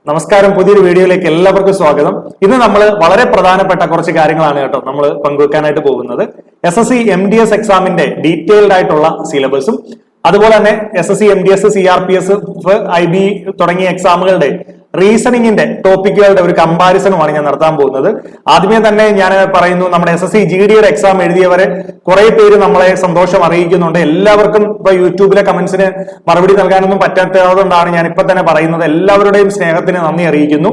നമസ്കാരം, പുതിയൊരു വീഡിയോയിലേക്ക് എല്ലാവർക്കും സ്വാഗതം. ഇന്ന് നമ്മൾ വളരെ പ്രധാനപ്പെട്ട കുറച്ച് കാര്യങ്ങളാണ് കേട്ടോ നമ്മൾ പങ്കുവെക്കാനായിട്ട് പോകുന്നത്. SSC MDS എക്സാമിന്റെ ഡീറ്റെയിൽഡ് ആയിട്ടുള്ള സിലബസും അതുപോലെ തന്നെ SSC MDS CRPS IB തുടങ്ങിയ എക്സാമുകളുടെ റീസണിങ്ങിന്റെ ടോപ്പിക്കുകളുടെ ഒരു കമ്പാരിസണുമാണ് ഞാൻ നടത്താൻ പോകുന്നത്. ആദ്യമേ തന്നെ ഞാൻ പറയുന്നു, നമ്മുടെ SSC GD എക്സാം എഴുതിയവരെ കുറെ പേര് നമ്മളെ സന്തോഷം അറിയിക്കുന്നുണ്ട്. എല്ലാവർക്കും ഇപ്പൊ യൂട്യൂബിലെ കമന്റ്സിന് മറുപടി നൽകാനൊന്നും പറ്റാത്തതുകൊണ്ടാണ് ഞാൻ ഇപ്പൊ തന്നെ പറയുന്നത്. എല്ലാവരുടെയും സ്നേഹത്തിന് നന്ദി അറിയിക്കുന്നു.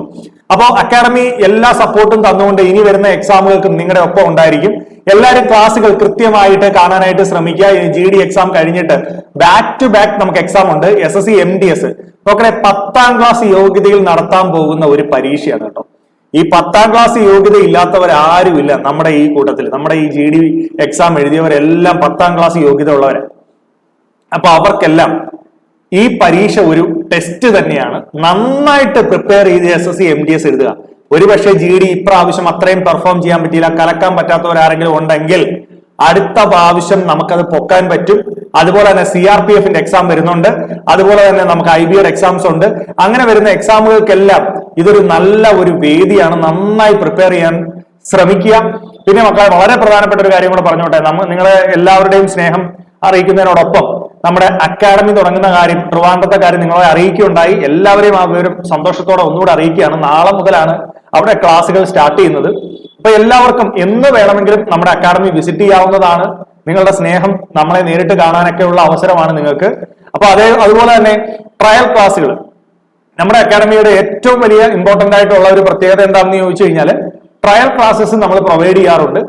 അപ്പോൾ അക്കാഡമി എല്ലാ സപ്പോർട്ടും തന്നുകൊണ്ട് ഇനി വരുന്ന എക്സാമുകൾക്കും നിങ്ങളുടെ ഒപ്പം ഉണ്ടായിരിക്കും. എല്ലാവരും ക്ലാസ്സുകൾ കൃത്യമായിട്ട് കാണാനായിട്ട് ശ്രമിക്കുക. GD എക്സാം കഴിഞ്ഞിട്ട് ബാക്ക് ടു ബാക്ക് നമുക്ക് എക്സാം ഉണ്ട്. SSC MDS നോക്കണേ, 10ാം ക്ലാസ് യോഗ്യതയിൽ നടത്താൻ പോകുന്ന ഒരു പരീക്ഷയാണ് കേട്ടോ. ഈ 10ാം ക്ലാസ് യോഗ്യത ഇല്ലാത്തവരാരുമില്ല നമ്മുടെ ഈ കൂട്ടത്തിൽ. നമ്മുടെ ഈ GD എക്സാം എഴുതിയവരെല്ലാം 10ാം ക്ലാസ് യോഗ്യത ഉള്ളവരാണ്. അപ്പൊ അവർക്കെല്ലാം ഈ പരീക്ഷ ഒരു ടെസ്റ്റ് തന്നെയാണ്. നന്നായിട്ട് പ്രിപ്പയർ ചെയ്ത് SSC MDS എഴുതുക. ഒരുപക്ഷെ GD ഇപ്രാവശ്യം അത്രയും പെർഫോം ചെയ്യാൻ പറ്റിയില്ല, കലക്കാൻ പറ്റാത്തവരാരെങ്കിലും ഉണ്ടെങ്കിൽ അടുത്ത പ്രാവശ്യം നമുക്കത് പൊക്കാൻ പറ്റും. അതുപോലെ തന്നെ CRPFന്റെ എക്സാം വരുന്നുണ്ട്. അതുപോലെ തന്നെ നമുക്ക് IB എക്സാംസ് ഉണ്ട്. അങ്ങനെ വരുന്ന എക്സാമുകൾക്കെല്ലാം ഇതൊരു നല്ല ഒരു വേദിയാണ്. നന്നായി പ്രിപ്പയർ ചെയ്യാൻ ശ്രമിക്കുക. പിന്നെ മക്കളെ, വളരെ പ്രധാനപ്പെട്ട ഒരു കാര്യം കൂടെ പറഞ്ഞോട്ടെ. നിങ്ങളെ എല്ലാവരുടെയും സ്നേഹം അറിയിക്കുന്നതിനോടൊപ്പം നമ്മുടെ അക്കാഡമി തുടങ്ങുന്ന കാര്യം, ട്രിവാൻഡ്രത്തെ കാര്യം നിങ്ങളെ അറിയിക്കുകയുണ്ടായി. എല്ലാവരെയും ആ വിവരം സന്തോഷത്തോടെ ഒന്നുകൂടെ അറിയിക്കുകയാണ്. നാളെ മുതലാണ് അവിടെ ക്ലാസ്സുകൾ സ്റ്റാർട്ട് ചെയ്യുന്നത്. അപ്പൊ എല്ലാവർക്കും എന്ന് വേണമെങ്കിലും നമ്മുടെ അക്കാഡമി വിസിറ്റ് ചെയ്യാവുന്നതാണ്. നിങ്ങളുടെ സ്നേഹം നമ്മളെ നേരിട്ട് കാണാനൊക്കെ ഉള്ള അവസരമാണ് നിങ്ങൾക്ക്. അപ്പൊ അതുപോലെ തന്നെ ട്രയൽ ക്ലാസ്സുകൾ, നമ്മുടെ അക്കാഡമിയുടെ ഏറ്റവും വലിയ ഇമ്പോർട്ടന്റ് ആയിട്ടുള്ള ഒരു പ്രത്യേകത എന്താണെന്ന് ചോദിച്ചു കഴിഞ്ഞാൽ, ട്രയൽ ക്ലാസ്സസ് നമ്മൾ പ്രൊവൈഡ് ചെയ്യാറുണ്ട്.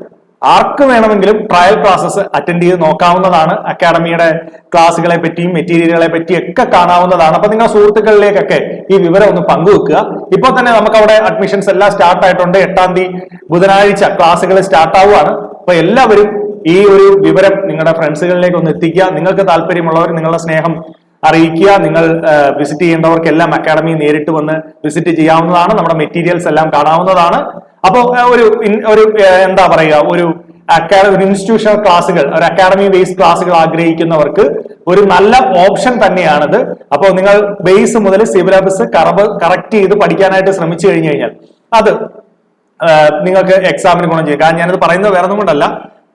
ആർക്ക് വേണമെങ്കിലും ട്രയൽ ക്ലാസ്സസ് അറ്റൻഡ് ചെയ്ത് നോക്കാവുന്നതാണ്. അക്കാഡമിയുടെ ക്ലാസ്സുകളെ പറ്റിയും മെറ്റീരിയലുകളെ പറ്റിയും ഒക്കെ കാണാവുന്നതാണ്. അപ്പൊ നിങ്ങളുടെ സുഹൃത്തുക്കളിലേക്കൊക്കെ ഈ വിവരം ഒന്ന് പങ്കുവെക്കുക. ഇപ്പൊ തന്നെ നമുക്ക് അവിടെ അഡ്മിഷൻസ് എല്ലാം സ്റ്റാർട്ട് ആയിട്ടുണ്ട്. 8ാം തീയതി ബുധനാഴ്ച ക്ലാസ്സുകൾ സ്റ്റാർട്ട് ആവുകയാണ്. അപ്പൊ എല്ലാവരും ഈ ഒരു വിവരം നിങ്ങളുടെ ഫ്രണ്ട്സുകളിലേക്ക് ഒന്ന് എത്തിക്കുക. നിങ്ങൾക്ക് താല്പര്യമുള്ളവർ നിങ്ങളുടെ സ്നേഹം അറിയിക്കുക. നിങ്ങൾ വിസിറ്റ് ചെയ്യേണ്ടവർക്കെല്ലാം അക്കാഡമി നേരിട്ട് വന്ന് വിസിറ്റ് ചെയ്യാവുന്നതാണ്. നമ്മുടെ മെറ്റീരിയൽസ് എല്ലാം കാണാവുന്നതാണ്. അപ്പോൾ ഒരു എന്താ പറയുക, ഒരു ഇൻസ്റ്റിറ്റ്യൂഷണൽ ക്ലാസ്സുകൾ, ഒരു അക്കാഡമി ബേസ്ഡ് ക്ലാസ്സുകൾ ആഗ്രഹിക്കുന്നവർക്ക് ഒരു നല്ല ഓപ്ഷൻ തന്നെയാണിത്. അപ്പോൾ നിങ്ങൾ ബേസ് മുതൽ സിലബസ് കറക്റ്റ് ചെയ്ത് പഠിക്കാനായിട്ട് ശ്രമിച്ചു കഴിഞ്ഞു കഴിഞ്ഞാൽ അത് നിങ്ങൾക്ക് എക്സാമിന് ഗുണം ചെയ്യും. കാരണം ഞാനത് പറയുന്നത് വേറെ ഒന്നും കൊണ്ടല്ല,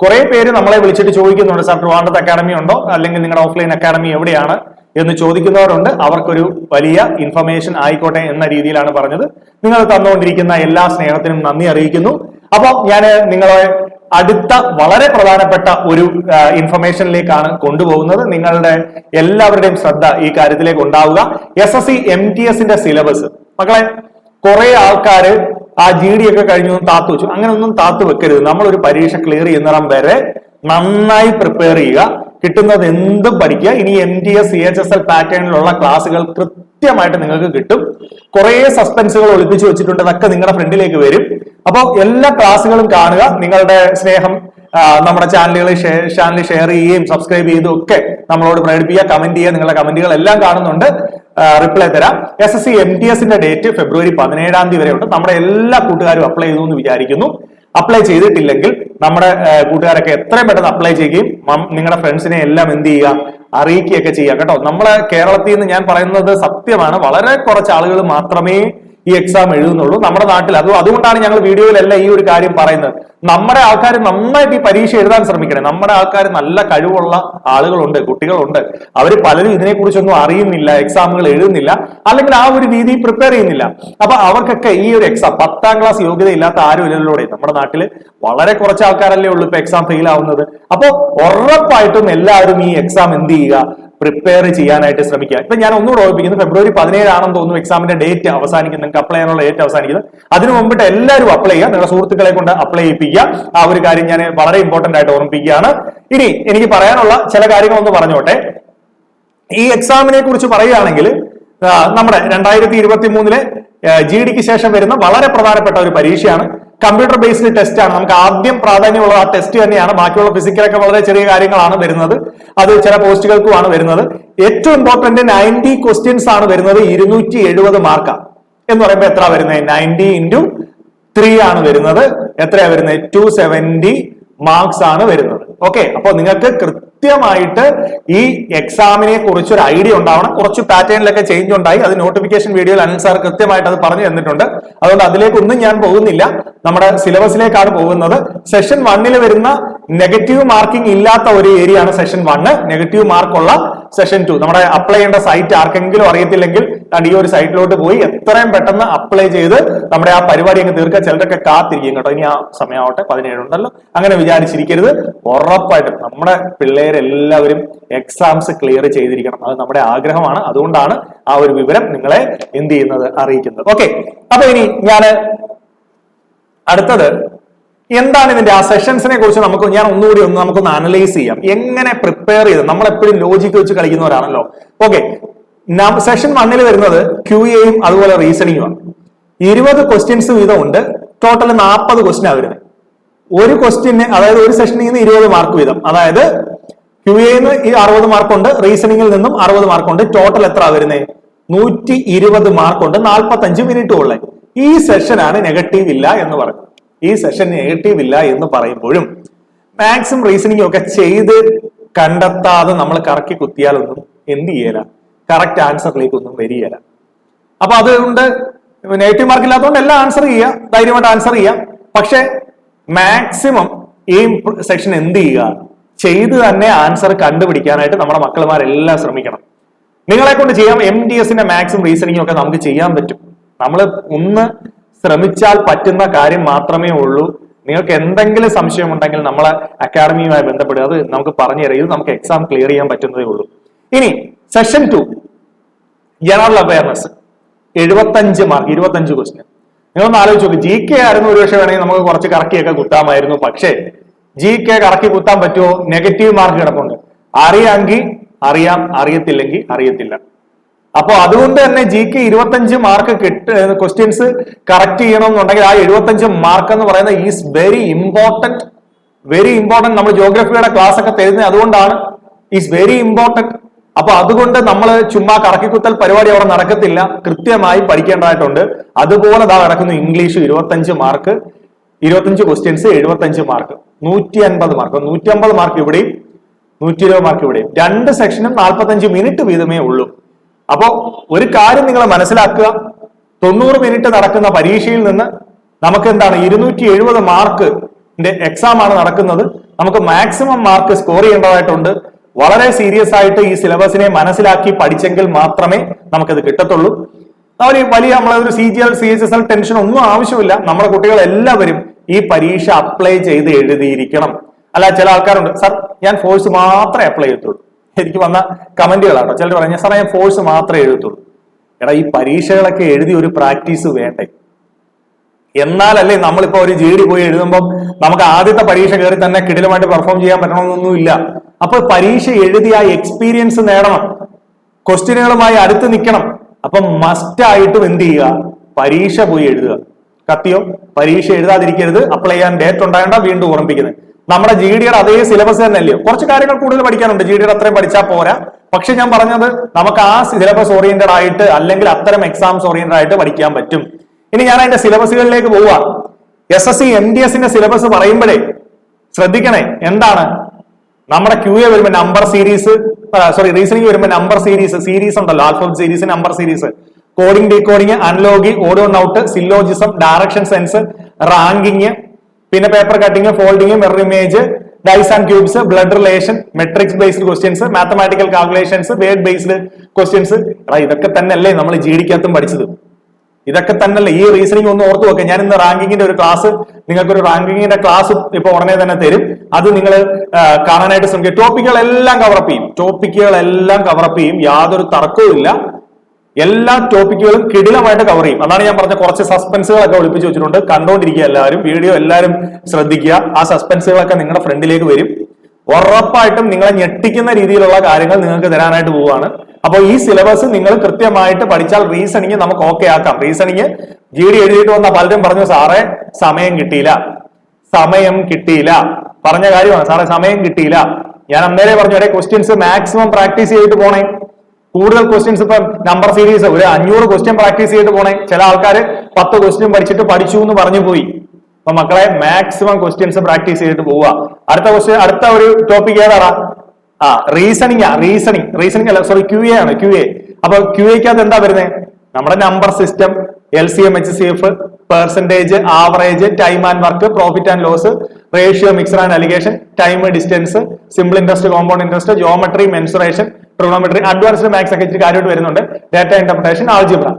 കുറെ പേര് നമ്മളെ വിളിച്ചിട്ട് ചോദിക്കുന്നുണ്ട്, സാർ ട്രിവാൻഡ്രത്ത് അക്കാഡമി ഉണ്ടോ, അല്ലെങ്കിൽ നിങ്ങളുടെ ഓഫ്ലൈൻ അക്കാഡമി എവിടെയാണ് എന്ന് ചോദിക്കുന്നവരുണ്ട്. അവർക്കൊരു വലിയ ഇൻഫർമേഷൻ ആയിക്കോട്ടെ എന്ന രീതിയിലാണ് പറഞ്ഞത്. നിങ്ങൾ തന്നുകൊണ്ടിരിക്കുന്ന എല്ലാ സ്നേഹത്തിനും നന്ദി അറിയിക്കുന്നു. അപ്പോൾ ഞാൻ നിങ്ങളെ അടുത്ത വളരെ പ്രധാനപ്പെട്ട ഒരു ഇൻഫർമേഷനിലേക്കാണ് കൊണ്ടുപോകുന്നത്. നിങ്ങളുടെ എല്ലാവരുടെയും ശ്രദ്ധ ഈ കാര്യത്തിലേക്ക് ഉണ്ടാവുക. SSC MTSന്റെ സിലബസ് മക്കളെ, കുറെ ആൾക്കാര് ആ GD ഒക്കെ കഴിഞ്ഞു താത്തു വെച്ചു. അങ്ങനെ ഒന്നും താത്തു വെക്കരുത്. നമ്മളൊരു പരീക്ഷ ക്ലിയർ ചെയ്യുന്നിടം വരെ നന്നായി പ്രിപ്പയർ ചെയ്യുക. കിട്ടുന്നത് എന്തും പഠിക്കുക. ഇനി MTS CHSL പാറ്റേണിലുള്ള ക്ലാസ്സുകൾ കൃത്യമായിട്ട് നിങ്ങൾക്ക് കിട്ടും. കുറെ സസ്പെൻസുകൾ ഒളിപ്പിച്ചു വെച്ചിട്ടുണ്ട്, അതൊക്കെ നിങ്ങളുടെ ഫ്രണ്ടിലേക്ക് വരും. അപ്പോൾ എല്ലാ ക്ലാസ്സുകളും കാണുക. നിങ്ങളുടെ സ്നേഹം നമ്മുടെ ചാനൽ ഷെയർ ചെയ്യുകയും സബ്സ്ക്രൈബ് ചെയ്തും ഒക്കെ നമ്മളോട് പ്രകടിപ്പിക്കുക. കമന്റ് ചെയ്യുക. നിങ്ങളുടെ കമന്റുകൾ എല്ലാം കാണുന്നുണ്ട്, റിപ്ലൈ തരാം. SSC MTSന്റെ ഡേറ്റ് ഫെബ്രുവരി 17ാം തീയതി വരെ ഉണ്ട്. നമ്മുടെ എല്ലാ കൂട്ടുകാരും അപ്ലൈ ചെയ്തു എന്ന് വിചാരിക്കുന്നു. അപ്ലൈ ചെയ്തിട്ടില്ലെങ്കിൽ നമ്മുടെ കൂട്ടുകാരൊക്കെ എത്രയും പെട്ടെന്ന് അപ്ലൈ ചെയ്യുകയും നിങ്ങളുടെ ഫ്രണ്ട്സിനെ എല്ലാം എന്ത് ചെയ്യുക, അറിയിക്കുകയൊക്കെ ചെയ്യുക കേട്ടോ. നമ്മളെ കേരളത്തിൽ നിന്ന് ഞാൻ പറയുന്നത് സത്യമാണ്, വളരെ കുറച്ച് ആളുകൾ മാത്രമേ ഈ എക്സാം എഴുതുന്നുള്ളൂ നമ്മുടെ നാട്ടിൽ. അതുകൊണ്ടാണ് ഞങ്ങൾ വീഡിയോയിലെല്ലാം ഈ ഒരു കാര്യം പറയുന്നത്. നമ്മുടെ ആൾക്കാർ നന്നായിട്ട് ഈ പരീക്ഷ എഴുതാൻ ശ്രമിക്കണേ. നമ്മുടെ ആൾക്കാർ നല്ല കഴിവുള്ള ആളുകളുണ്ട്, കുട്ടികളുണ്ട്. അവർ പലരും ഇതിനെക്കുറിച്ചൊന്നും അറിയുന്നില്ല, എക്സാമുകൾ എഴുതുന്നില്ല, അല്ലെങ്കിൽ ആ ഒരു രീതി പ്രിപ്പയർ ചെയ്യുന്നില്ല. അപ്പൊ അവർക്കൊക്കെ ഈ ഒരു എക്സാം, 10ാം ക്ലാസ് യോഗ്യത ഇല്ലാത്ത ആരും ഇല്ലല്ലോടെ. നമ്മുടെ നാട്ടിൽ വളരെ കുറച്ച് ആൾക്കാരല്ലേ ഉള്ളൂ ഇപ്പൊ എക്സാം ഫെയിൽ ആവുന്നത്. അപ്പൊ ഉറപ്പായിട്ടും എല്ലാവരും ഈ എക്സാം എന്ത് ചെയ്യുക, പ്രിപ്പയർ ചെയ്യാനായിട്ട് ശ്രമിക്കുക. ഇപ്പൊ ഞാൻ ഒന്നുകൂടെ ഓർപ്പിക്കുന്നു, ഫെബ്രുവരി 17 ആണെന്ന് തോന്നുന്നു എക്സാമിന്റെ ഡേറ്റ് അവസാനിക്കുന്നത്, നിങ്ങൾക്ക് അപ്ലൈ ചെയ്യാനുള്ള ഡേറ്റ് അവസാനിക്കുന്നത്. അതിനു മുമ്പിട്ട് എല്ലാവരും അപ്ലൈ ചെയ്യുക. നിങ്ങളുടെ സുഹൃത്തുക്കളെ കൊണ്ട് അപ്ലൈ ചെയ്യിപ്പിക്കുക. ആ ഒരു കാര്യം ഞാൻ വളരെ ഇമ്പോർട്ടന്റ് ആയിട്ട് ഓർമ്മിപ്പിക്കുകയാണ്. ഇനി എനിക്ക് പറയാനുള്ള ചില കാര്യങ്ങളൊന്ന് പറഞ്ഞോട്ടെ. ഈ എക്സാമിനെ കുറിച്ച് പറയുകയാണെങ്കിൽ, നമ്മുടെ 2023 GDക്ക് ശേഷം വരുന്ന വളരെ പ്രധാനപ്പെട്ട ഒരു പരീക്ഷയാണ്. കമ്പ്യൂട്ടർ ബേസ്ഡ് ടെസ്റ്റ് ആണ്. നമുക്ക് ആദ്യം പ്രാധാന്യമുള്ളത് ആ ടെസ്റ്റ് തന്നെയാണ്. ബാക്കിയുള്ള ഫിസിക്കലൊക്കെ വളരെ ചെറിയ കാര്യങ്ങളാണ് വരുന്നത്. അത് ചില പോസ്റ്റുകൾക്കുമാണ് വരുന്നത്. ഏറ്റവും ഇമ്പോർട്ടന്റ് 90 ക്വസ്റ്റ്യൻസ് ആണ് വരുന്നത്. 270 മാർക്കാണ് എന്ന് പറയുമ്പോൾ എത്ര വരുന്നത്? 90 × 3 ആണ് വരുന്നത്. എത്രയാ വരുന്നത്? 270 മാർക്സ് ആണ് വരുന്നത്. ഓക്കെ, അപ്പൊ നിങ്ങൾക്ക് കൃത്യമായിട്ട് ഈ എക്സാമിനെ കുറിച്ച് ഒരു ഐഡിയ ഉണ്ടാവണം. കുറച്ച് പാറ്റേണിലൊക്കെ ചേഞ്ച് ഉണ്ടായി, അത് നോട്ടിഫിക്കേഷൻ വീഡിയോയിൽ അനിൽ സാർ കൃത്യമായിട്ട് അത് പറഞ്ഞു തന്നിട്ടുണ്ട്. അതുകൊണ്ട് അതിലേക്കൊന്നും ഞാൻ പോകുന്നില്ല, നമ്മുടെ സിലബസിലേക്കാണ് പോകുന്നത്. സെഷൻ 1 വരുന്ന നെഗറ്റീവ് മാർക്കിംഗ് ഇല്ലാത്ത ഒരു ഏരിയ ആണ് സെഷൻ 1. Negative മാർക്കുള്ള session 2. നമ്മുടെ അപ്ലൈ ചെയ്യേണ്ട സൈറ്റ് ആർക്കെങ്കിലും അറിയത്തില്ലെങ്കിൽ ഈ ഒരു സൈറ്റിലോട്ട് പോയി എത്രയും പെട്ടെന്ന് അപ്ലൈ ചെയ്ത് നമ്മുടെ ആ പരിപാടി അങ്ങ് തീർക്കുക. ചിലരൊക്കെ കാത്തിരിക്കും കേട്ടോ, ഇനി ആ സമയമാവട്ടെ, 17 ഉണ്ടല്ലോ, അങ്ങനെ വിചാരിച്ചിരിക്കരുത്. ഉറപ്പായിട്ടും നമ്മുടെ പിള്ളേരെല്ലാവരും എക്സാംസ് ക്ലിയർ ചെയ്തിരിക്കണം, അത് നമ്മുടെ ആഗ്രഹമാണ്. അതുകൊണ്ടാണ് ആ ഒരു വിവരം നിങ്ങളെ എന്ത് ചെയ്യുന്നത്, അറിയിക്കുന്നത്. ഓക്കെ, അപ്പൊ ഇനി ഞാൻ അടുത്തത് എന്താണ് ഇതിന്റെ ആ സെഷൻസിനെ കുറിച്ച് ഞാൻ ഒന്നുകൂടി നമുക്കൊന്ന് അനലൈസ് ചെയ്യാം. എങ്ങനെ പ്രിപ്പയർ ചെയ്ത്, നമ്മൾ എപ്പോഴും ലോജിക്ക് വെച്ച് കളിക്കുന്നവരാണല്ലോ. ഓക്കെ, സെഷൻ 1 വരുന്നത് QAയും അതുപോലെ റീസണിങ്ങുമാണ്. 20 ക്വസ്റ്റ്യൻസ് വീതം ഉണ്ട്. ടോട്ടൽ 40 ക്വസ്റ്റ്യൻ വരുന്നത്. ഒരു ക്വസ്റ്റ്യന്, അതായത് ഒരു സെഷനിൽ നിന്ന് 20 മാർക്ക് വീതം, അതായത് QAന്ന് 60 മാർക്കുണ്ട്, റീസണിങ്ങിൽ നിന്നും 60 മാർക്കുണ്ട്. ടോട്ടൽ എത്ര വരുന്നത്? 120 മാർക്കുണ്ട്, 45 മിനിറ്റ് ഉള്ളത്. ഈ സെഷനാണ് നെഗറ്റീവ് ഇല്ല എന്ന് പറയുന്നത്. ഈ സെഷൻ നെഗറ്റീവ് ഇല്ല എന്ന് പറയുമ്പോഴും മാക്സും റീസണിങ്ങും ഒക്കെ ചെയ്ത് കണ്ടെത്താതെ നമ്മൾ കറക്കി കുത്തിയാലൊന്നും എന്ത് ചെയ്യല, കറക്റ്റ് ആൻസറിലേക്ക് ഒന്നും വരികയില്ല. അപ്പൊ അതുകൊണ്ട് നെഗറ്റീവ് മാർക്ക് ഇല്ലാത്തതുകൊണ്ട് എല്ലാം ആൻസർ ചെയ്യുക, ധൈര്യമായിട്ട് ആൻസർ ചെയ്യാം. പക്ഷെ മാക്സിമം ഈ സെക്ഷൻ എന്ത് ചെയ്യുക, ചെയ്ത് തന്നെ ആൻസർ കണ്ടുപിടിക്കാനായിട്ട് നമ്മുടെ മക്കളുമാരെല്ലാം ശ്രമിക്കണം. നിങ്ങളെ കൊണ്ട് ചെയ്യാം. MDSന്റെ മാക്സും റീസണിങ്ങും ഒക്കെ നമുക്ക് ചെയ്യാൻ പറ്റും. നമ്മൾ ഒന്ന് ശ്രമിച്ചാൽ പറ്റുന്ന കാര്യം മാത്രമേ ഉള്ളൂ. നിങ്ങൾക്ക് എന്തെങ്കിലും സംശയം ഉണ്ടെങ്കിൽ നമ്മളെ അക്കാഡമിയുമായി ബന്ധപ്പെടുക, അത് നമുക്ക് പറഞ്ഞു തരാം. ഇത് നമുക്ക് എക്സാം ക്ലിയർ ചെയ്യാൻ പറ്റുന്നതേ ഉള്ളൂ. ഇനി session 2 general awareness 75 mark, 25 question. നിങ്ങളൊന്ന് ആലോചിച്ച് നോക്ക്. GK ആയിരുന്നു ഒരുപക്ഷെ വേണമെങ്കിൽ നമുക്ക് കുറച്ച് കറക്കിയൊക്കെ കുത്താമായിരുന്നു. പക്ഷേ GK കറക്കി കുത്താൻ പറ്റുമോ? നെഗറ്റീവ് മാർക്ക് കിടപ്പുണ്ട്. അറിയാമെങ്കിൽ അറിയാം, അറിയത്തില്ലെങ്കിൽ അറിയത്തില്ല. അപ്പൊ അതുകൊണ്ട് തന്നെ GK 25 മാർക്ക് ക്വസ്റ്റ്യൻസ് കറക്റ്റ് ചെയ്യണം എന്നുണ്ടെങ്കിൽ ആ 75 മാർക്ക് എന്ന് പറയുന്നത് is very important. Very important. നമ്മൾ ജോഗ്രഫിയുടെ ക്ലാസ് ഒക്കെ തരുന്നത് അതുകൊണ്ടാണ്. Is very important. അപ്പൊ അതുകൊണ്ട് നമ്മൾ ചുമ്മാ കറക്കിക്കുത്തൽ പരിപാടി അവിടെ നടക്കത്തില്ല, കൃത്യമായി പഠിക്കേണ്ടതായിട്ടുണ്ട്. അതുപോലെ ദാ നടക്കുന്നു English 25 mark, 25 questions 75 mark, 150 mark. 150 mark ഇവിടെയും 120 മാർക്ക് ഇവിടെയും. 2 സെക്ഷനും 45 മിനിറ്റ് വീതമേ ഉള്ളൂ. അപ്പോ ഒരു കാര്യം നിങ്ങൾ മനസ്സിലാക്കുക, 90 മിനിറ്റ് നടക്കുന്ന പരീക്ഷയിൽ നിന്ന് നമുക്ക് എന്താണ് 270 മാർക്കിന്റെ എക്സാം ആണ് നടക്കുന്നത്. നമുക്ക് മാക്സിമം മാർക്ക് സ്കോർ ചെയ്യേണ്ടതായിട്ടുണ്ട്. വളരെ സീരിയസ് ആയിട്ട് ഈ സിലബസിനെ മനസ്സിലാക്കി പഠിച്ചെങ്കിൽ മാത്രമേ നമുക്കത് കിട്ടത്തുള്ളൂ. വലിയ നമ്മളൊരു CGL CHSL ടെൻഷൻ ഒന്നും ആവശ്യമില്ല. നമ്മുടെ കുട്ടികൾ എല്ലാവരും ഈ പരീക്ഷ അപ്ലൈ ചെയ്ത് എഴുതിയിരിക്കണം. അല്ല, ചില ആൾക്കാരുണ്ട്, സാർ ഞാൻ ഫോഴ്സ് മാത്രമേ അപ്ലൈ ചെയ്യത്തുള്ളൂ. എനിക്ക് വന്ന കമന്റുകളാട്ടോ. ചിലർ പറഞ്ഞ സാറേ ഞാൻ ഫോഴ്സ് മാത്രമേ എഴുതത്തുള്ളൂ. എടാ, ഈ പരീക്ഷകളൊക്കെ എഴുതി ഒരു പ്രാക്ടീസ് വേണ്ടേ? എന്നാലല്ലേ നമ്മളിപ്പോ ഒരു GD പോയി എഴുതുമ്പോൾ നമുക്ക് ആദ്യത്തെ പരീക്ഷ കയറി തന്നെ കിടിലമായിട്ട് പെർഫോം ചെയ്യാൻ പറ്റണമെന്നൊന്നുമില്ല. അപ്പൊ പരീക്ഷ എഴുതി ആ എക്സ്പീരിയൻസ് നേടണം, ക്വസ്റ്റ്യനുകളുമായി അടുത്ത് നിൽക്കണം. അപ്പൊ മസ്റ്റ് ആയിട്ടും എന്ത് ചെയ്യുക, പരീക്ഷ പോയി എഴുതുക. കത്തിയോ, പരീക്ഷ എഴുതാതിരിക്കരുത്. അപ്ലൈ ചെയ്യാൻ ഡേറ്റ് ഉണ്ടാകേണ്ട, വീണ്ടും ഓർമ്മിക്കുന്നത്. നമ്മുടെ GDയുടെ അതേ സിലബസ് തന്നെ അല്ലയോ? കുറച്ച് കാര്യങ്ങൾ കൂടുതൽ പഠിക്കാനുണ്ട്. GDയുടെ അത്രയും പഠിച്ചാൽ പോരാ. പക്ഷെ ഞാൻ പറഞ്ഞത് നമുക്ക് ആ സിലബസ് ഓറിയന്റഡ് ആയിട്ട്, അല്ലെങ്കിൽ അത്തരം എക്സാംസ് ഓറിയന്റഡ് ആയിട്ട് പഠിക്കാൻ പറ്റും. ഇനി ഞാൻ അതിന്റെ സിലബസുകളിലേക്ക് പോവുക. SSC MDSന്റെ സിലബസ് പറയുമ്പോഴേ ശ്രദ്ധിക്കണേ, എന്താണ് നമ്മുടെ QA വരുമ്പോൾ നമ്പർ സീരീസ്, റീസണിംഗ് വരുമ്പോൾ നമ്പർ സീരീസ് ഉണ്ടല്ലോ, alphabet series, number series, coding, decoding, analogy, odd one out, syllogism, direction sense, ranking, പിന്നെ paper cutting, folding, mirror image, dice and cubes, blood relation, matrix based questions, mathematical calculations, word based questions. ഇതൊക്കെ തന്നെയല്ലേ നമ്മൾ GDക്കകത്തും പഠിച്ചത്? ഇതൊക്കെ തന്നെയല്ലേ? ഈ reasoning ഒന്ന് ഓർത്തു വെക്കുക. ഞാൻ ഇന്ന് റാങ്കിങ്ങിന്റെ ഒരു ക്ലാസ്, നിങ്ങൾക്കൊരു റാങ്കിങ്ങിന്റെ ക്ലാസ് ഇപ്പൊ ഉടനെ തന്നെ തരും. അത് നിങ്ങൾ കാണാനായിട്ട് ശ്രമിക്കുക. ടോപ്പിക്കുകളെല്ലാം കവറപ്പ് ചെയ്യും, യാതൊരു തർക്കവും ഇല്ല. എല്ലാ ടോപ്പിക്കുകളും കിടിലമായിട്ട് കവർ ചെയ്യും. അതാണ് ഞാൻ പറഞ്ഞ കുറച്ച് സസ്പെൻസുകളൊക്കെ ഒളിപ്പിച്ച് വെച്ചിട്ടുണ്ട്. കണ്ടോണ്ടിരിക്കുക എല്ലാവരും, വീഡിയോ എല്ലാവരും ശ്രദ്ധിക്കുക. ആ സസ്പെൻസുകളൊക്കെ നിങ്ങളുടെ ഫ്രണ്ടിലേക്ക് വരും. ഉറപ്പായിട്ടും നിങ്ങളെ ഞെട്ടിക്കുന്ന രീതിയിലുള്ള കാര്യങ്ങൾ നിങ്ങൾക്ക് തരാനായിട്ട് പോവുകയാണ്. അപ്പോൾ ഈ സിലബസ് നിങ്ങൾ കൃത്യമായിട്ട് പഠിച്ചാൽ റീസണിങ് നമുക്ക് ഓക്കെ ആക്കാം. റീസണിങ് GD എഴുതിയിട്ട് വന്ന പലരും പറഞ്ഞു, സാറേ സമയം കിട്ടിയില്ല പറഞ്ഞ കാര്യമാണ്. സാറേ സമയം കിട്ടിയില്ല. ഞാൻ അന്നേരെ പറഞ്ഞു, ക്വസ്റ്റ്യൻസ് മാക്സിമം പ്രാക്ടീസ് ചെയ്തിട്ട് പോണേ. കൂടുതൽ ക്വസ്റ്റ്യൻസ് ഇപ്പൊ നമ്പർ സീരീസ് ഒരു 500 ക്വസ്റ്റ്യൻ പ്രാക്ടീസ് ചെയ്തിട്ട് പോണേ. ചില ആൾക്കാർ 10 ക്വസ്റ്റ്യൻ പഠിച്ചു എന്ന് പറഞ്ഞു പോയി. അപ്പൊ മക്കളെ മാക്സിമം ക്വസ്റ്റ്യൻസ് പ്രാക്ടീസ് ചെയ്തിട്ട് പോവുക. അടുത്ത ഒരു ടോപ്പിക് ഏതാടാ? റീസണിങ് അല്ല, സോറി, QA ആണ്. QA. അപ്പൊ QAക്കകത്ത് എന്താ വരുന്നത്? നമ്മുടെ number system, LCM, HCF, percentage, average, time and work, profit and loss, ratio, mixer and alligation, time, distance, simple interest, compound interest, geometry, mensuration, trigonometry, advanced maths ഒക്കെ ഇച്ചിരി കാര്യമായിട്ട് വരുന്നുണ്ട്, ഡാറ്റ ഇന്റർപ്രിട്ടേഷൻ, ആൾജിബ്ര.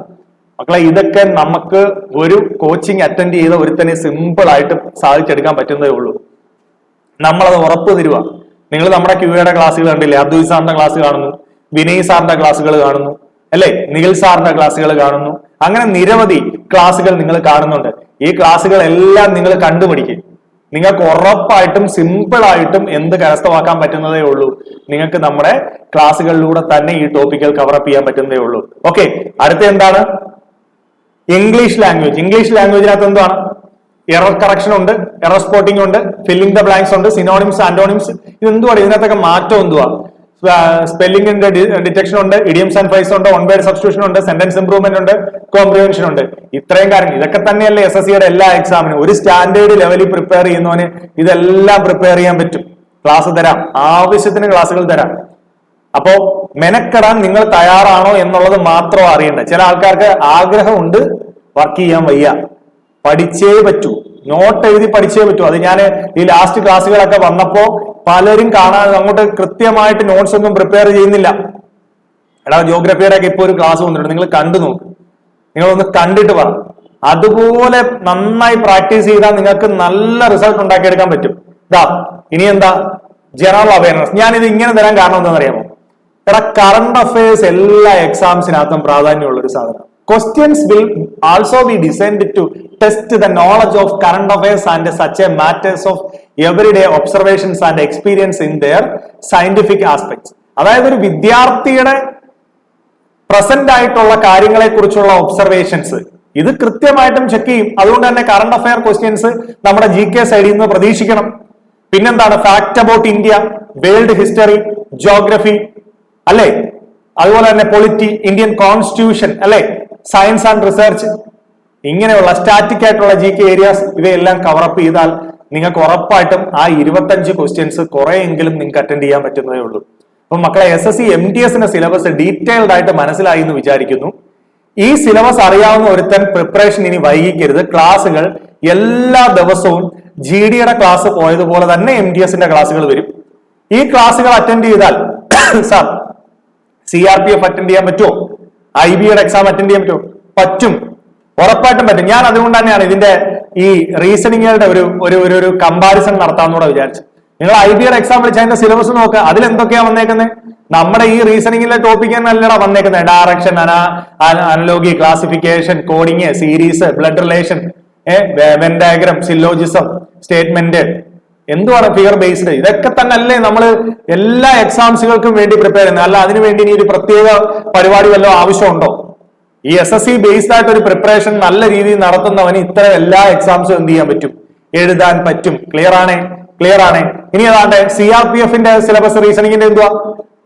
മക്കളെ, ഇതൊക്കെ നമുക്ക് ഒരു കോച്ചിങ് അറ്റൻഡ് ചെയ്ത ഒരുത്തനെ സിമ്പിൾ ആയിട്ട് സാധിച്ചെടുക്കാൻ പറ്റുന്നതേ ഉള്ളൂ. നമ്മളത് ഉറപ്പ് തരുക. നിങ്ങൾ നമ്മുടെ QAയുടെ ക്ലാസ്സുകൾ കണ്ടില്ലേ? അദ്വൈത് സാറിന്റെ ക്ലാസ് കാണുന്നു, വിനയ് സാറിന്റെ ക്ലാസ്സുകൾ കാണുന്നു, അല്ലെ, നിഖിൽ സാറിന്റെ ക്ലാസ്സുകൾ കാണുന്നു. അങ്ങനെ നിരവധി ക്ലാസ്സുകൾ നിങ്ങൾ കാണുന്നുണ്ട്. ഈ ക്ലാസ്സുകൾ എല്ലാം നിങ്ങൾ കണ്ടുപിടിക്കും. നിങ്ങൾക്ക് ഉറപ്പായിട്ടും സിമ്പിൾ ആയിട്ടും എന്ത് കരസ്ഥമാക്കാൻ പറ്റുന്നതേ ഉള്ളൂ. നിങ്ങൾക്ക് നമ്മുടെ ക്ലാസ്സുകളിലൂടെ തന്നെ ഈ ടോപ്പിക്കുകൾ കവറപ്പ് ചെയ്യാൻ പറ്റുന്നതേ ഉള്ളൂ. ഓക്കെ, അടുത്ത എന്താണ്? English language. ഇംഗ്ലീഷ് ലാംഗ്വേജിനകത്ത് എന്താണ്? എറർ കറക്ഷൻ ഉണ്ട്, എറർ സ്പോട്ടിംഗ് ഉണ്ട്, ഫില്ലിംഗ് ദ ബ്ലാങ്ക്സ് ഉണ്ട്, സിനോണിംസ്, ആന്റോണിംസ്. ഇത് എന്തുവാണ്? ഇതിനകത്തൊക്കെ മാറ്റം എന്തുവാ? സ്പെല്ലിംഗിന്റെ ഡിറ്റക്ഷൻ ഉണ്ട്, ഇഡിയംസ് ആൻഡ് ഫ്രേസ് ഉണ്ട്, ഓൺ വേർഡ് സബ്സ്റ്റിറ്റ്യൂഷൻ ഉണ്ട്, സെന്റൻസ് ഇംപ്രൂവ്മെന്റ് ഉണ്ട്, കോംപ്രിഹെൻഷൻ ഉണ്ട്. ഇത്രയും കാര്യങ്ങൾ ഇതൊക്കെ തന്നെയല്ലേ SSCയുടെ എല്ലാ എക്സാമിനും. ഒരു സ്റ്റാൻഡേർഡ് ലെവലിൽ പ്രിപ്പയർ ചെയ്യുന്നവന് ഇതെല്ലാം പ്രിപ്പയർ ചെയ്യാൻ പറ്റും. ക്ലാസ് തരാം, ആവശ്യത്തിന് ക്ലാസ്സുകൾ തരാം. അപ്പോ മെനക്കെടാൻ നിങ്ങൾ തയ്യാറാണോ എന്നുള്ളത് മാത്രം അറിയണ്ട. ചില ആൾക്കാർക്ക് ആഗ്രഹമുണ്ട്, വർക്ക് ചെയ്യാൻ വയ്യ, പഠിച്ചേ പറ്റൂ, നോട്ട് എഴുതി പഠിച്ചേ പറ്റൂ. അത് ഞാൻ ഈ ലാസ്റ്റ് ക്ലാസ്സുകളൊക്കെ വന്നപ്പോ പലരും കാണാതെ അങ്ങോട്ട് കൃത്യമായിട്ട് നോട്ട്സ് ഒന്നും പ്രിപ്പയർ ചെയ്യുന്നില്ല. എടാ, ജോഗ്രഫിയുടെ ഒക്കെ ഇപ്പൊ ഒരു ക്ലാസ് വന്നിട്ടുണ്ട്, നിങ്ങൾ കണ്ടു നോക്ക്, നിങ്ങളൊന്ന് കണ്ടിട്ട് പറ. അതുപോലെ നന്നായി പ്രാക്ടീസ് ചെയ്താൽ നിങ്ങൾക്ക് നല്ല റിസൾട്ട് ഉണ്ടാക്കിയെടുക്കാൻ പറ്റും. ഇനി എന്താ? General awareness. ഞാനിത് ഇങ്ങനെ തരാൻ കാരണം എന്താണെന്ന് അറിയാമോ? എടാ, കറണ്ട് അഫയേഴ്സ് എല്ലാ എക്സാംസിനകത്തും പ്രാധാന്യമുള്ള ഒരു സാധനം. Questions will also be designed to test the knowledge of current affairs and such a matters of everyday observations and experience in their scientific aspects. അതായത് ഒരു വിദ്യാർത്ഥിയുടെ പ്രസന്റ് ആയിട്ടുള്ള കാര്യങ്ങളെ കുറിച്ചുള്ള ഒബ്സർവേഷൻസ് ഇത് കൃത്യമായിട്ടും ചെക്ക് ചെയ്യും. അതുകൊണ്ട് തന്നെ കറണ്ട് അഫയർ ക്വസ്റ്റ്യൻസ് നമ്മുടെ GK സൈഡിൽ നിന്ന് പ്രതീക്ഷിക്കണം. പിന്നെന്താണ്? Fact about India, world history, geography, അല്ലെ, അതുപോലെ തന്നെ പൊളിറ്റി, ഇന്ത്യൻ കോൺസ്റ്റിറ്റ്യൂഷൻ, അല്ലെ, സയൻസ് ആൻഡ് റിസർച്ച്, ഇങ്ങനെയുള്ള സ്റ്റാറ്റിക് ആയിട്ടുള്ള GK ഏരിയാസ് ഇവയെല്ലാം കവറപ്പ് ചെയ്താൽ നിങ്ങൾക്ക് ഉറപ്പായിട്ടും ആ 25 ക്വസ്റ്റ്യൻസ് കുറെയെങ്കിലും നിങ്ങൾക്ക് അറ്റൻഡ് ചെയ്യാൻ പറ്റുന്നതേ ഉള്ളൂ. അപ്പൊ മക്കളെ, SSC MTSന്റെ സിലബസ് ഡീറ്റെയിൽഡ് ആയിട്ട് മനസ്സിലായി എന്ന് വിചാരിക്കുന്നു. ഈ സിലബസ് അറിയാവുന്ന ഒരുത്തൻ പ്രിപ്പറേഷൻ ഇനി വൈകിക്കരുത്. ക്ലാസ്സുകൾ എല്ലാ ദിവസവും GDയുടെ ക്ലാസ് പോയതുപോലെ തന്നെ MTSന്റെ ക്ലാസ്സുകൾ വരും. ഈ ക്ലാസ്സുകൾ അറ്റൻഡ് ചെയ്താൽ സാർ CRPF അറ്റൻഡ് ചെയ്യാൻ പറ്റുമോ? IBയുടെ എക്സാം അറ്റൻഡ് ചെയ്യാൻ പറ്റുമോ? പറ്റും, ഉറപ്പായിട്ടും പറ്റും. ഞാൻ അതുകൊണ്ട് തന്നെയാണ് ഇതിന്റെ ഈ റീസണിങ്ങുകളുടെ ഒരു കമ്പാരിസൺ നടത്താമെന്നൂടെ വിചാരിച്ചു. നിങ്ങൾ IBയുടെ എക്സാം വിളിച്ച് അതിന്റെ സിലബസ് നോക്കുക, അതിൽ എന്തൊക്കെയാ വന്നേക്കുന്നത്? നമ്മുടെ ഈ റീസണിങ്ങിലെ ടോപ്പിക് തന്നെയല്ലടാ വന്നേക്കുന്നത്. Direction, analogy, classification, coding, series, blood relation, Venn diagram, syllogism, statement, എന്തുവാണ് ഫിഗർ ബേസ്ഡ്, ഇതൊക്കെ തന്നെ അല്ലേ നമ്മൾ എല്ലാ എക്സാംസുകൾക്കും വേണ്ടി പ്രിപ്പയർ ചെയ്യുന്നത്. അല്ല അതിനു വേണ്ടി ഇനി ഒരു പ്രത്യേക പരിപാടി വല്ലതും ആവശ്യമുണ്ടോ? ഈ SSC ബേസ്ഡ് ആയിട്ട് ഒരു പ്രിപ്പറേഷൻ നല്ല രീതിയിൽ നടത്തുന്നവന് ഇത്തരം എല്ലാ എക്സാംസും എന്ത് ചെയ്യാൻ പറ്റും? എഴുതാൻ പറ്റും. ക്ലിയർ ആണേ? ഇനി ഏതാണ്ട് CRPFന്റെ സിലബസ് റീസണിങ്ങിന്റെ എന്തുവാ?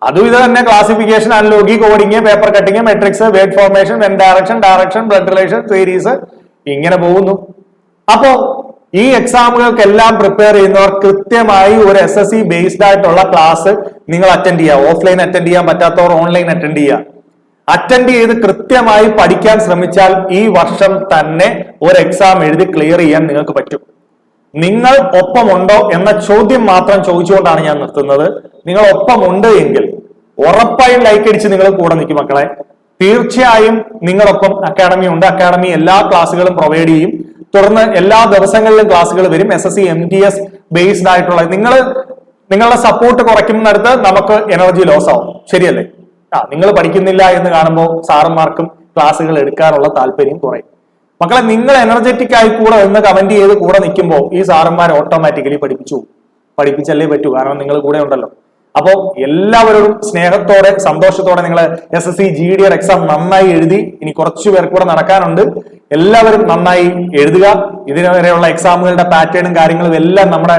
അതും ഇത് തന്നെ. Classification, analogy, coding, paper cutting, matrix, word formation, when direction, blood relation, series, ഇങ്ങനെ പോകുന്നു. അപ്പോ ഈ എക്സാമുകൾക്കെല്ലാം പ്രിപ്പയർ ചെയ്യുന്നവർ കൃത്യമായി ഒരു SSC ബേസ്ഡ് ആയിട്ടുള്ള ക്ലാസ് നിങ്ങൾ അറ്റൻഡ് ചെയ്യുക. ഓഫ്ലൈൻ അറ്റൻഡ് ചെയ്യാൻ പറ്റാത്തവർ ഓൺലൈൻ അറ്റൻഡ് ചെയ്യുക. അറ്റൻഡ് ചെയ്ത് കൃത്യമായി പഠിക്കാൻ ശ്രമിച്ചാൽ ഈ വർഷം തന്നെ ഒരു എക്സാം എഴുതി ക്ലിയർ ചെയ്യാൻ നിങ്ങൾക്ക് പറ്റും. നിങ്ങൾ ഒപ്പമുണ്ടോ എന്ന ചോദ്യം മാത്രം ചോദിച്ചുകൊണ്ടാണ് ഞാൻ നിർത്തുന്നത്. നിങ്ങൾ ഒപ്പമുണ്ട് എങ്കിൽ ഉറപ്പായും ലൈക്ക് അടിച്ച് നിങ്ങൾ കൂടെ നിൽക്കും മക്കളെ. തീർച്ചയായും നിങ്ങളൊപ്പം അക്കാഡമി ഉണ്ട്. അക്കാഡമി എല്ലാ ക്ലാസ്സുകളും പ്രൊവൈഡ് ചെയ്യും. തുടർന്ന് എല്ലാ ദിവസങ്ങളിലും ക്ലാസ്സുകൾ വരും. SSC MTS ബേസ്ഡ് ആയിട്ടുള്ള നിങ്ങളുടെ സപ്പോർട്ട് കുറയ്ക്കുന്നിടത്ത് നമുക്ക് എനർജി ലോസ് ആവും. ശരിയല്ലേ? നിങ്ങൾ പഠിക്കുന്നില്ല എന്ന് കാണുമ്പോൾ സാറന്മാർക്കും ക്ലാസ്സുകൾ എടുക്കാനുള്ള താല്പര്യം കുറയും. മക്കളെ, നിങ്ങൾ എനർജറ്റിക് ആയി കൂടെ എന്ന് കമന്റ് ചെയ്ത് കൂടെ നിൽക്കുമ്പോൾ ഈ സാറന്മാർ ഓട്ടോമാറ്റിക്കലി പഠിപ്പിച്ചല്ലേ പറ്റൂ. കാരണം നിങ്ങൾ കൂടെ ഉണ്ടല്ലോ. അപ്പോൾ എല്ലാവരോടും സ്നേഹത്തോടെ സന്തോഷത്തോടെ നിങ്ങൾ SSC GDയുടെ എക്സാം നന്നായി എഴുതി. ഇനി കുറച്ചു പേർ കൂടെ നടക്കാനുണ്ട്. എല്ലാവരും നന്നായി എഴുതുക. ഇതിനുവരെയുള്ള എക്സാമുകളുടെ പാറ്റേണും കാര്യങ്ങളും എല്ലാം നമ്മുടെ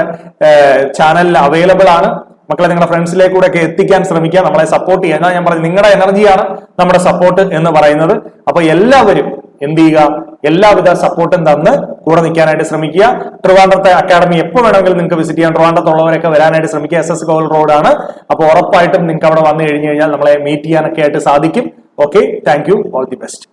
ചാനലിൽ അവൈലബിൾ ആണ്. മക്കളെ, നിങ്ങളുടെ ഫ്രണ്ട്സിലേക്ക് കൂടെ ഒക്കെ എത്തിക്കാൻ ശ്രമിക്കുക. നമ്മളെ സപ്പോർട്ട് ചെയ്യുക. ഞാൻ പറഞ്ഞു, നിങ്ങളുടെ എനർജിയാണ് നമ്മുടെ സപ്പോർട്ട് എന്ന് പറയുന്നത്. അപ്പൊ എല്ലാവരും എന്ത് ചെയ്യുക, എല്ലാവിധ സപ്പോർട്ടും തന്ന് കൂടെ നിൽക്കാനായിട്ട് ശ്രമിക്കുക. ട്രിവാൻഡ്രത്തെ അക്കാഡമി എപ്പോൾ വേണമെങ്കിലും നിങ്ങൾക്ക് വിസിറ്റ് ചെയ്യാം. ട്രിവാൻഡ്രത്തുള്ളവരൊക്കെ വരാനായിട്ട് ശ്രമിക്കുക. SS കോവൽ റോഡാണ്. അപ്പോൾ ഉറപ്പായിട്ടും നിങ്ങൾക്ക് അവിടെ വന്നു കഴിഞ്ഞു കഴിഞ്ഞാൽ നമ്മളെ മീറ്റ് ചെയ്യാനൊക്കെ ആയിട്ട് സാധിക്കും. Okay, thank you, all the best.